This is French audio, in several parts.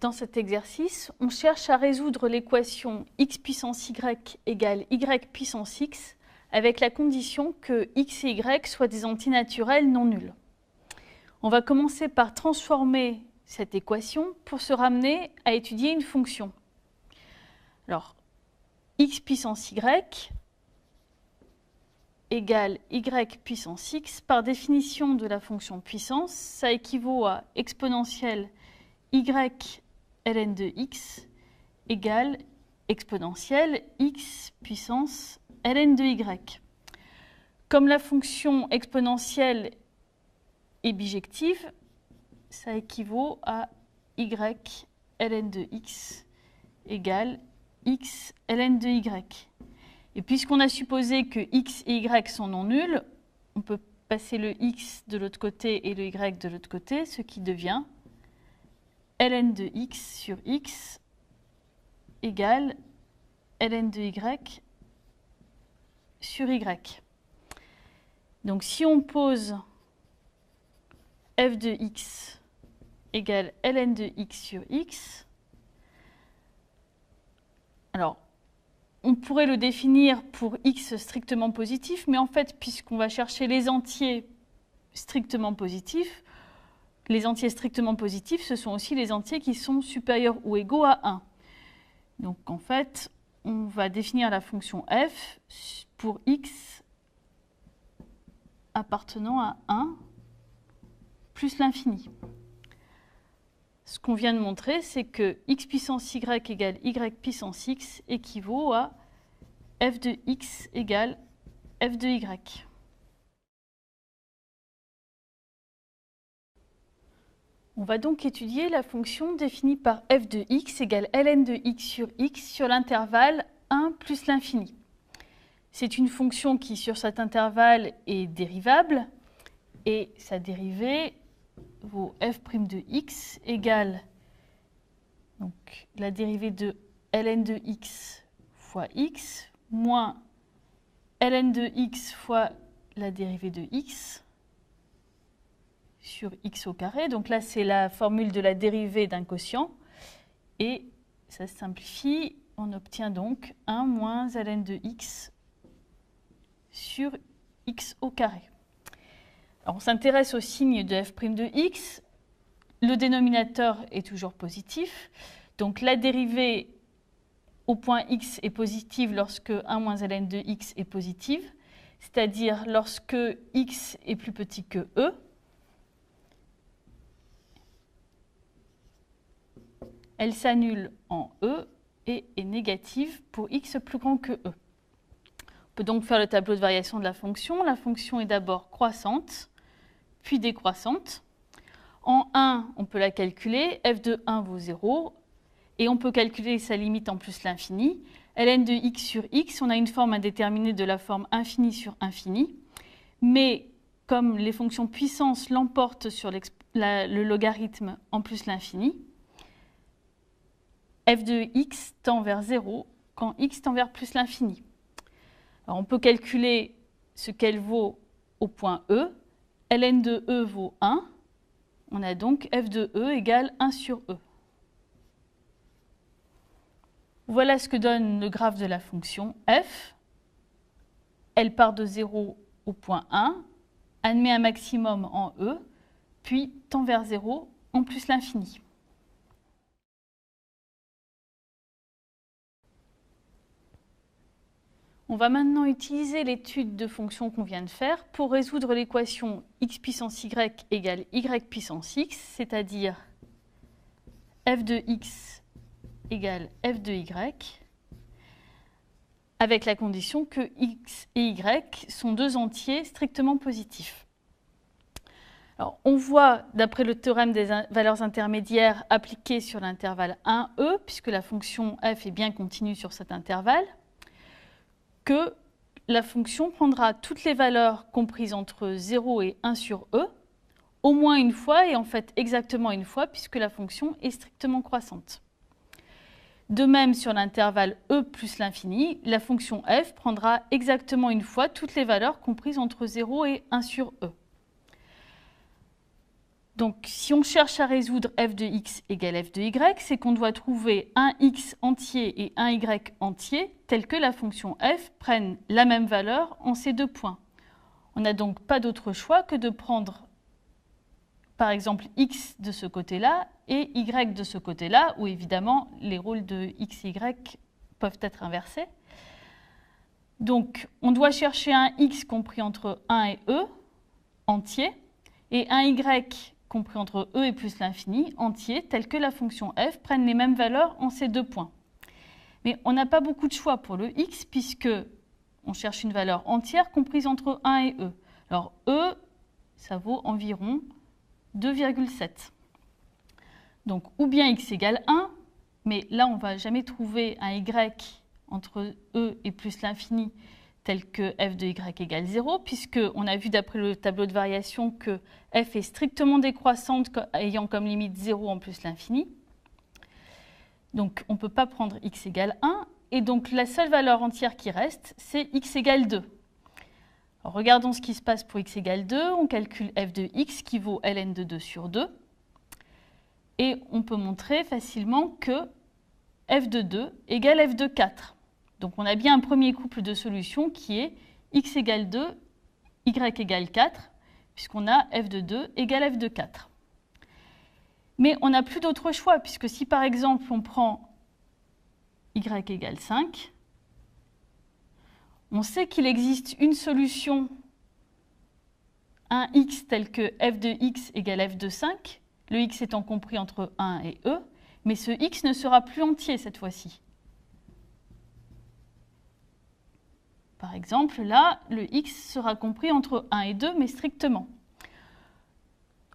Dans cet exercice, on cherche à résoudre l'équation x puissance y égale y puissance x avec la condition que x et y soient des antinaturels non nuls. On va commencer par transformer cette équation pour se ramener à étudier une fonction. Alors, x puissance y égale y puissance x, par définition de la fonction puissance, ça équivaut à exponentielle y ln de x égale exponentielle x puissance ln de y. Comme la fonction exponentielle est bijective, ça équivaut à y ln de x égale x ln de y. Et puisqu'on a supposé que x et y sont non nuls, on peut passer le x de l'autre côté et le y de l'autre côté, ce qui devient ln de x sur x égale ln de y sur y. Donc si on pose f de x égale ln de x sur x, alors on pourrait le définir pour x strictement positif, mais en fait, puisqu'on va chercher les entiers strictement positifs, les entiers strictement positifs, ce sont aussi les entiers qui sont supérieurs ou égaux à 1. Donc en fait, on va définir la fonction f pour x appartenant à 1 plus l'infini. Ce qu'on vient de montrer, c'est que x puissance y égale y puissance x équivaut à f de x égale f de y. On va donc étudier la fonction définie par f de x égale ln de x sur l'intervalle 1 plus l'infini. C'est une fonction qui, sur cet intervalle, est dérivable, et sa dérivée vaut f' de x égale donc, la dérivée de ln de x fois x moins ln de x fois la dérivée de x sur x au carré. Donc là, c'est la formule de la dérivée d'un quotient. Et ça se simplifie. On obtient donc 1 moins ln de x sur x au carré. Alors, on s'intéresse au signe de f' de x. Le dénominateur est toujours positif. Donc la dérivée au point x est positive lorsque 1 moins ln de x est positive, c'est-à-dire lorsque x est plus petit que e. Elle s'annule en e et est négative pour x plus grand que e. On peut donc faire le tableau de variation de la fonction. La fonction est d'abord croissante, puis décroissante. En 1, on peut la calculer. F de 1 vaut 0. Et on peut calculer sa limite en plus l'infini. Ln de x sur x, on a une forme indéterminée de la forme infini sur infini. Mais comme les fonctions puissance l'emportent sur le logarithme en plus l'infini, f de x tend vers 0 quand x tend vers plus l'infini. On peut calculer ce qu'elle vaut au point E. Ln de e vaut 1. On a donc f de e égale 1 sur e. Voilà ce que donne le graphe de la fonction f. Elle part de 0 au point 1, admet un maximum en e, puis tend vers 0 en plus l'infini. On va maintenant utiliser l'étude de fonctions qu'on vient de faire pour résoudre l'équation x puissance y égale y puissance x, c'est-à-dire f de x égale f de y, avec la condition que x et y sont deux entiers strictement positifs. Alors, on voit, d'après le théorème des valeurs intermédiaires appliqué sur l'intervalle 1e, puisque la fonction f est bien continue sur cet intervalle, que la fonction prendra toutes les valeurs comprises entre 0 et 1 sur e, au moins une fois, et en fait exactement une fois, puisque la fonction est strictement croissante. De même, sur l'intervalle e plus l'infini, la fonction f prendra exactement une fois toutes les valeurs comprises entre 0 et 1 sur e. Donc, si on cherche à résoudre f de x égale f de y, c'est qu'on doit trouver un x entier et un y entier, tel que la fonction f prenne la même valeur en ces deux points. On n'a donc pas d'autre choix que de prendre, par exemple, x de ce côté-là et y de ce côté-là, où évidemment les rôles de x et y peuvent être inversés. Donc, on doit chercher un x compris entre 1 et e, entier, et un y compris entre e et plus l'infini, entier, tel que la fonction f prenne les mêmes valeurs en ces deux points. Mais on n'a pas beaucoup de choix pour le x, puisque on cherche une valeur entière comprise entre 1 et e. Alors, e, ça vaut environ 2,7. Donc, ou bien x égale 1, mais là, on ne va jamais trouver un y entre e et plus l'infini, tel que f de y égale 0, puisqu'on a vu d'après le tableau de variation que f est strictement décroissante ayant comme limite 0 en plus l'infini. Donc on ne peut pas prendre x égale 1, et donc la seule valeur entière qui reste, c'est x égale 2. Alors, regardons ce qui se passe pour x égale 2, on calcule f de x qui vaut ln de 2 sur 2, et on peut montrer facilement que f de 2 égale f de 4. Donc on a bien un premier couple de solutions qui est x égale 2, y égale 4, puisqu'on a f de 2 égale f de 4. Mais on n'a plus d'autre choix, puisque si par exemple on prend y égale 5, on sait qu'il existe une solution, un x tel que f de x égale f de 5, le x étant compris entre 1 et e, mais ce x ne sera plus entier cette fois-ci. Par exemple, là, le x sera compris entre 1 et 2, mais strictement.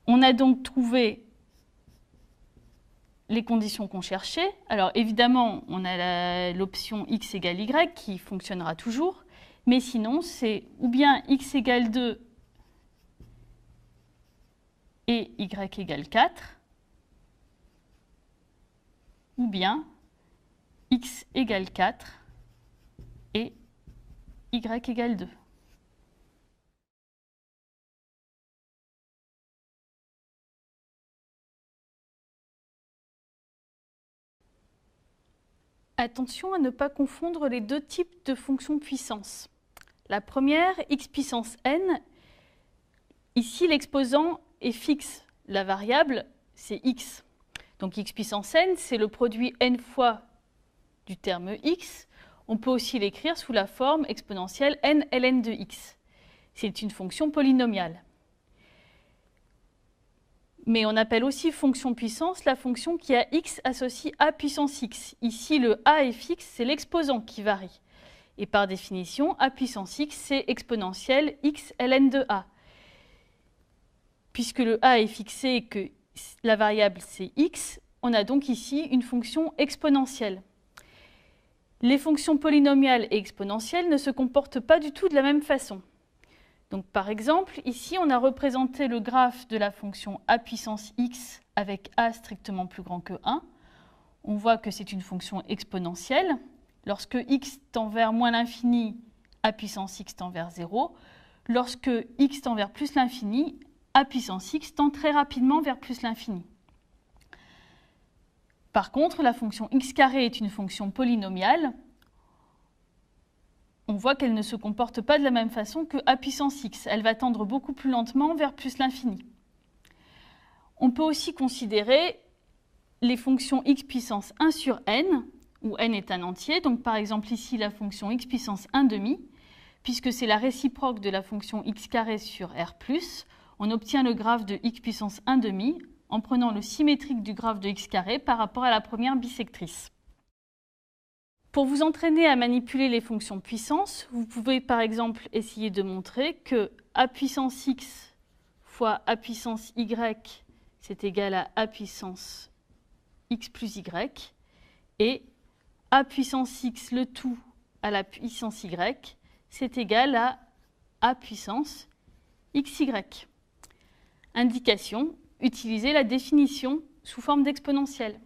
On a donc trouvé les conditions qu'on cherchait. Alors évidemment, on a l'option x égale y qui fonctionnera toujours, mais sinon, c'est ou bien x égale 2 et y égale 4, ou bien x égale 4 et y égale 2. Attention à ne pas confondre les deux types de fonctions puissance. La première, x puissance n, ici l'exposant est fixe. La variable, c'est x. Donc x puissance n, c'est le produit n fois du terme x. On peut aussi l'écrire sous la forme exponentielle n ln de x. C'est une fonction polynomiale. Mais on appelle aussi fonction puissance la fonction qui a x associé à puissance x. Ici, le a est fixe, c'est l'exposant qui varie. Et par définition, a puissance x, c'est exponentielle x ln de a. Puisque le a est fixé et que la variable c'est x, on a donc ici une fonction exponentielle. Les fonctions polynomiales et exponentielles ne se comportent pas du tout de la même façon. Donc, par exemple, ici, on a représenté le graphe de la fonction a puissance x avec a strictement plus grand que 1. On voit que c'est une fonction exponentielle. Lorsque x tend vers moins l'infini, a puissance x tend vers 0. Lorsque x tend vers plus l'infini, a puissance x tend très rapidement vers plus l'infini. Par contre, la fonction x carré est une fonction polynomiale. On voit qu'elle ne se comporte pas de la même façon que a puissance x. Elle va tendre beaucoup plus lentement vers plus l'infini. On peut aussi considérer les fonctions x puissance 1 sur n, où n est un entier. Donc par exemple ici la fonction x puissance 1 demi, puisque c'est la réciproque de la fonction x carré sur r+, on obtient le graphe de x puissance 1 demi en prenant le symétrique du graphe de x carré par rapport à la première bisectrice. Pour vous entraîner à manipuler les fonctions puissance, vous pouvez par exemple essayer de montrer que a puissance x fois a puissance y, c'est égal à a puissance x plus y, et a puissance x le tout à la puissance y, c'est égal à a puissance xy. Indication, utiliser la définition sous forme d'exponentielle.